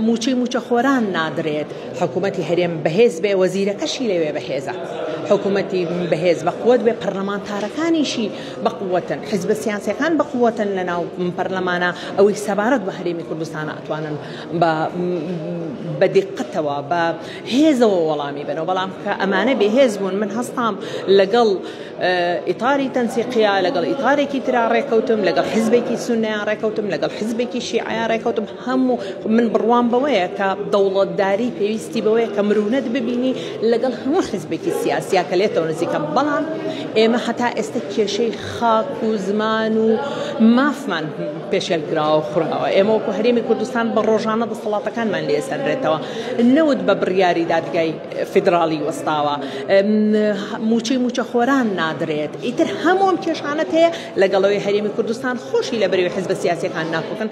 موچە خۆران نادرێت حکوومەتی هەرێم بەهێز بێ وەزیرەکەشی لەوێ بەهێزە حکوومەتی بەهێز بەقووت بێ پەرلەمانتارەکانیشی بەقووەتن حیزبە سیاسیەکان بەقووەتن لەناو پەرلەمانە ئەوەی سەبارەت بە هەرێمی کوردستانە ئەتوانن بە دقتەوە بە هێزەوە وەڵامی بنەوە بەڵام کە ئەمانە بێهێز بوون من هەستام لەگەڵ ئیتاری تەنسیقیا لەگەڵ ئیتارێکی ترا ڕێکەوتم لەگەڵ حیزبێکی سوننیان ڕێکەوتم لەگەڵ حیزبێکی شیعەیان ڕێکەوتم هەموو من بڕوام بەوەیە کە دەوڵەتداری پێویستی بەوەیە کە مرونەت ببینی لەگەڵ هەموو حیزبێکی سیاسیا کە لێتەوە نزیکە بەڵام ئێمە هەتا ئێستا کێشەی خاک و زمان و مافمان پێشێلگراوە خوراوە ئێمە وەکو هەرێمی کوردستان بە ڕۆژانە دەسەڵاتەکانمان لێسەنرێتەوە نەوت بە بڕیاری دادگای فیدراڵی وەستاوە موچە خۆران نادرێت ئیتر هەموو کێشانەت هەیە لەگەڵەوەی هەرێمی کوردستان خۆشی لە بەرەوەی حیزبە سیاسیەکان ناکۆکن